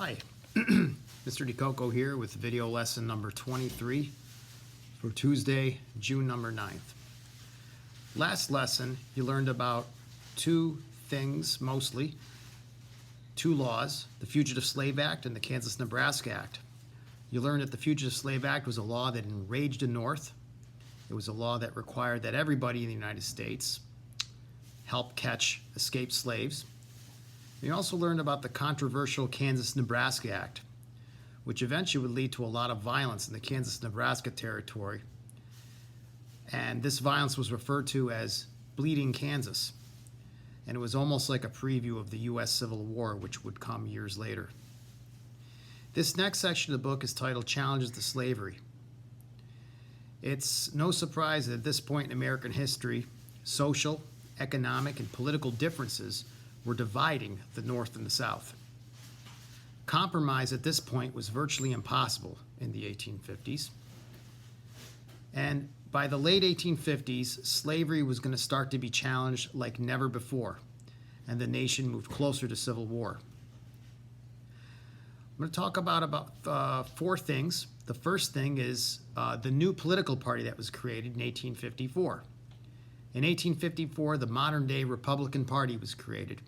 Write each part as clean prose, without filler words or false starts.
Hi, Mr. DeCoco here with video lesson number 23 for Tuesday, June number 9th. Last lesson, you learned about two things mostly, two laws, the Fugitive Slave Act and the Kansas-Nebraska Act. You learned that the Fugitive Slave Act was a law that enraged the North. It was a law that required that everybody in the United States help catch escaped slaves. You also learned about the controversial Kansas-Nebraska Act, which eventually would lead to a lot of violence in the Kansas-Nebraska territory. And this violence was referred to as Bleeding Kansas. And it was almost like a preview of the U.S. Civil War, which would come years later. This next section of the book is titled Challenges to Slavery. It's no surprise that at this point in American history, social, economic, and political differences were dividing the North and the South. Compromise at this point was virtually impossible in the 1850s. And by the late 1850s, slavery was going to start to be challenged like never before, and the nation moved closer to civil war. I'm going to talk about four things. The first thing is the new political party that was created in 1854. In 1854, the modern-day Republican Party was created.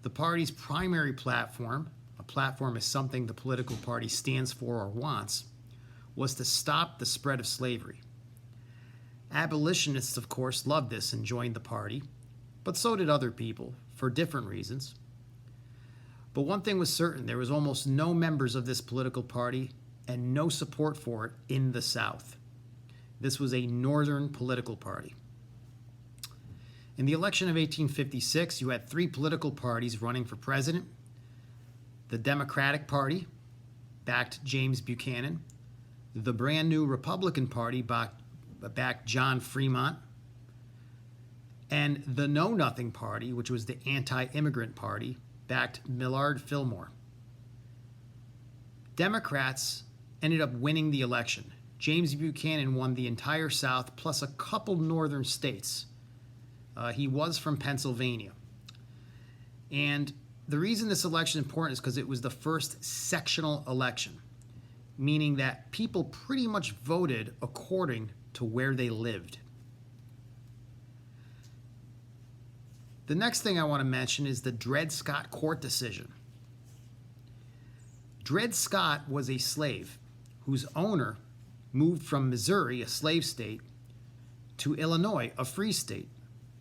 The party's primary platform, a platform is something the political party stands for or wants, was to stop the spread of slavery. Abolitionists, of course, loved this and joined the party, but so did other people for different reasons. But one thing was certain, there was almost no members of this political party and no support for it in the South. This was a northern political party. In the election of 1856, you had three political parties running for president. The Democratic Party backed James Buchanan. The brand new Republican Party backed John Fremont. And the Know Nothing Party, which was the anti-immigrant party, backed Millard Fillmore. Democrats ended up winning the election. James Buchanan won the entire South plus a couple northern states. He was from Pennsylvania. And the reason this election is important is because it was the first sectional election, meaning that people pretty much voted according to where they lived. The next thing I want to mention is the Dred Scott court decision. Dred Scott was a slave whose owner moved from Missouri, a slave state, to Illinois, a free state,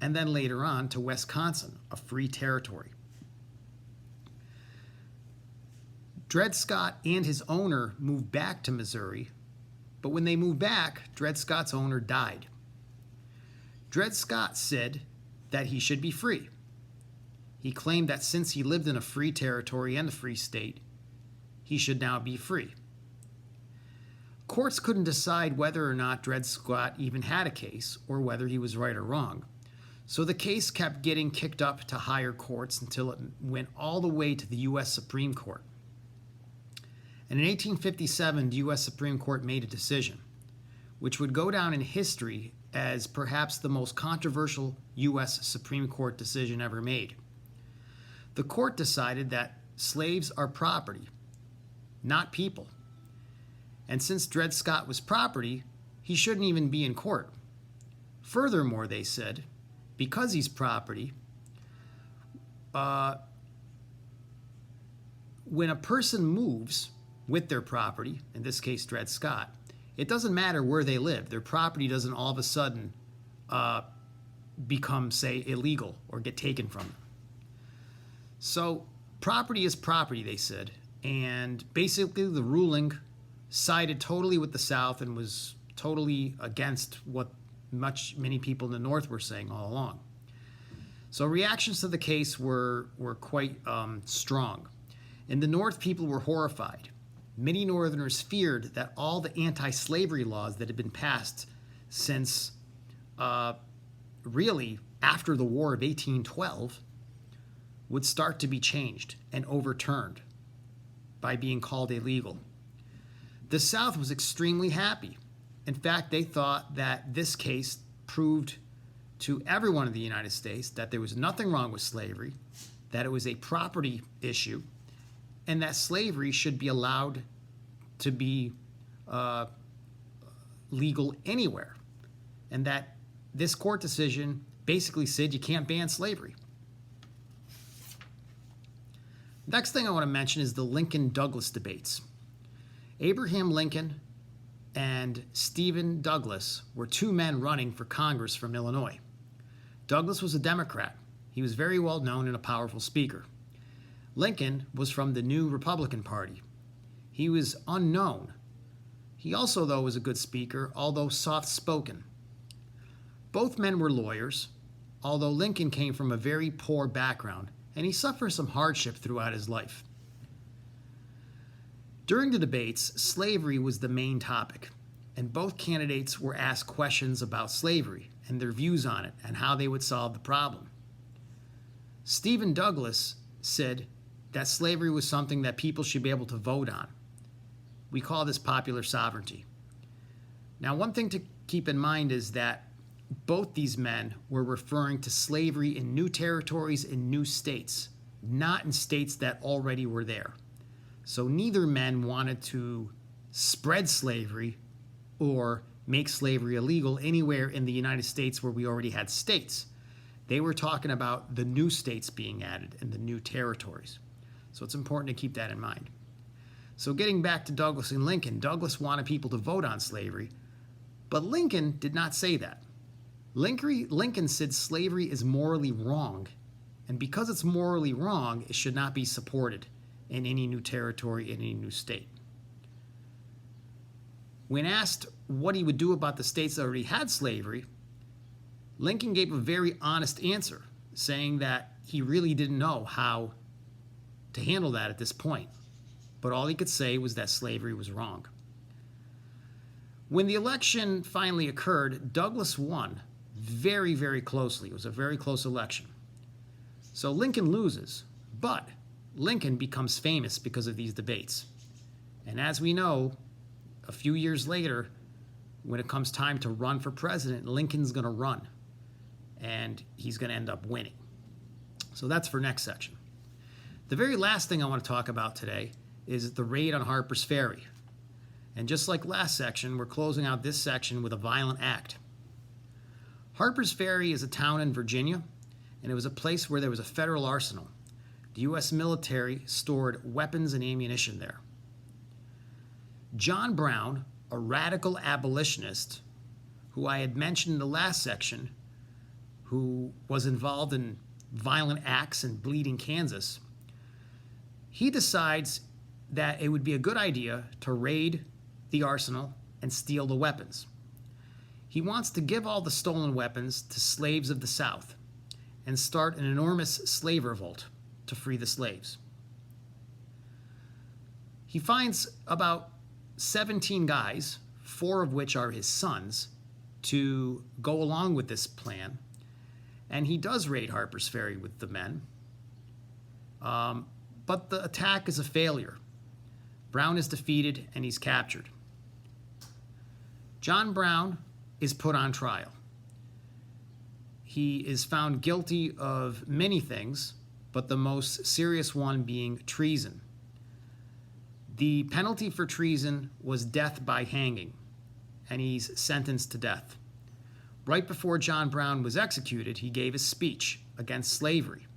and then later on to Wisconsin, a free territory. Dred Scott and his owner moved back to Missouri, but when they moved back, Dred Scott's owner died. Dred Scott said that he should be free. He claimed that since he lived in a free territory and a free state, he should now be free. Courts couldn't decide whether or not Dred Scott even had a case or whether he was right or wrong. So the case kept getting kicked up to higher courts until it went all the way to the U.S. Supreme Court. And in 1857, the U.S. Supreme Court made a decision, which would go down in history as perhaps the most controversial U.S. Supreme Court decision ever made. The court decided that slaves are property, not people. And since Dred Scott was property, he shouldn't even be in court. Furthermore, they said, because he's property, when a person moves with their property, in this case Dred Scott, it doesn't matter where they live. Their property doesn't all of a sudden become, say, illegal or get taken from them. So property is property, they said, and basically the ruling sided totally with the South and was totally against what many people in the North were saying all along. So reactions to the case were quite strong. In the North, people were horrified. Many Northerners feared that all the anti-slavery laws that had been passed since really after the War of 1812 would start to be changed and overturned by being called illegal. The South was extremely happy. In fact, they thought that this case proved to everyone in the United States that there was nothing wrong with slavery, that it was a property issue, and that slavery should be allowed to be legal anywhere, and that this court decision basically said you can't ban slavery. Next thing I want to mention is the Lincoln-Douglas debates. Abraham Lincoln and Stephen Douglas were two men running for Congress from Illinois. Douglas was a Democrat. He was very well known and a powerful speaker. Lincoln was from the New Republican Party. He was unknown. He also, though, was a good speaker, although soft-spoken. Both men were lawyers, although Lincoln came from a very poor background, and he suffered some hardship throughout his life. During the debates, slavery was the main topic, and both candidates were asked questions about slavery and their views on it and how they would solve the problem. Stephen Douglas said that slavery was something that people should be able to vote on. We call this popular sovereignty. Now, one thing to keep in mind is that both these men were referring to slavery in new territories and new states, not in states that already were there. So neither men wanted to spread slavery or make slavery illegal anywhere in the United States where we already had states. They were talking about the new states being added and the new territories. So it's important to keep that in mind. So getting back to Douglas and Lincoln, Douglas wanted people to vote on slavery, but Lincoln did not say that. Lincoln said slavery is morally wrong, and because it's morally wrong, it should not be supported in any new territory, in any new state. When asked what he would do about the states that already had slavery, Lincoln gave a very honest answer, saying that he really didn't know how to handle that at this point. But all he could say was that slavery was wrong. When the election finally occurred, Douglas won very, very closely. It was a very close election. So Lincoln loses, but Lincoln becomes famous because of these debates. And as we know, a few years later, when it comes time to run for president, Lincoln's going to run, and he's going to end up winning. So that's for next section. The very last thing I want to talk about today is the raid on Harper's Ferry. And just like last section, we're closing out this section with a violent act. Harper's Ferry is a town in Virginia, and it was a place where there was a federal arsenal. The U.S. military stored weapons and ammunition there. John Brown, a radical abolitionist, who I had mentioned in the last section, who was involved in violent acts in Bleeding, Kansas, he decides that it would be a good idea to raid the arsenal and steal the weapons. He wants to give all the stolen weapons to slaves of the South and start an enormous slave revolt to free the slaves. He finds about 17 guys, 4 of which are his sons, to go along with this plan, and he does raid Harper's Ferry with the men. But the attack is a failure. Brown is defeated and he's captured. John Brown is put on trial. He is found guilty of many things, but the most serious one being treason. The penalty for treason was death by hanging, and he's sentenced to death. Right before John Brown was executed, he gave a speech against slavery,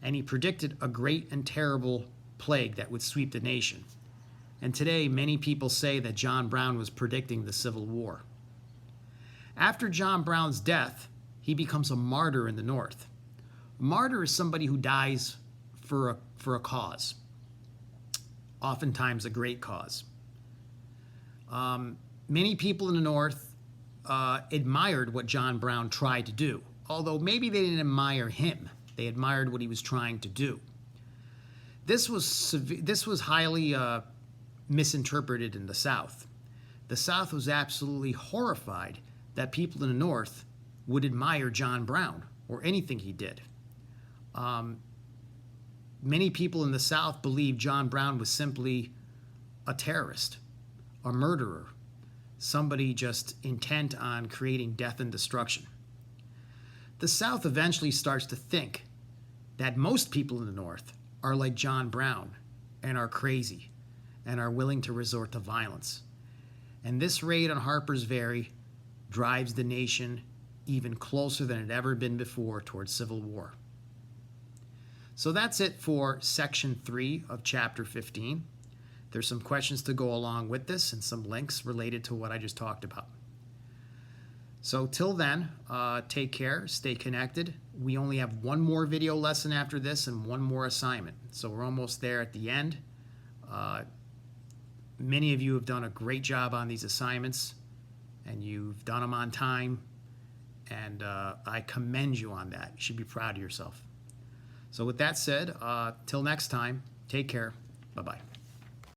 and he predicted a great and terrible plague that would sweep the nation. And today, many people say that John Brown was predicting the Civil War. After John Brown's death, he becomes a martyr in the North. A martyr is somebody who dies for a cause, oftentimes a great cause. Many people in the North admired what John Brown tried to do, although maybe they didn't admire him. They admired what he was trying to do. This was highly misinterpreted in the South. The South was absolutely horrified that people in the North would admire John Brown or anything he did. Many people in the South believed John Brown was simply a terrorist, a murderer, somebody just intent on creating death and destruction. The South eventually starts to think that most people in the North are like John Brown and are crazy and are willing to resort to violence. And this raid on Harper's Ferry drives the nation even closer than it ever been before towards civil war. So that's it for section 3 of chapter 15. There's some questions to go along with this and some links related to what I just talked about. So till then, take care, stay connected. We only have one more video lesson after this and one more assignment. So we're almost there at the end. Many of you have done a great job on these assignments, and you've done them on time, and I commend you on that. You should be proud of yourself. So with that said, till next time, take care. Bye-bye.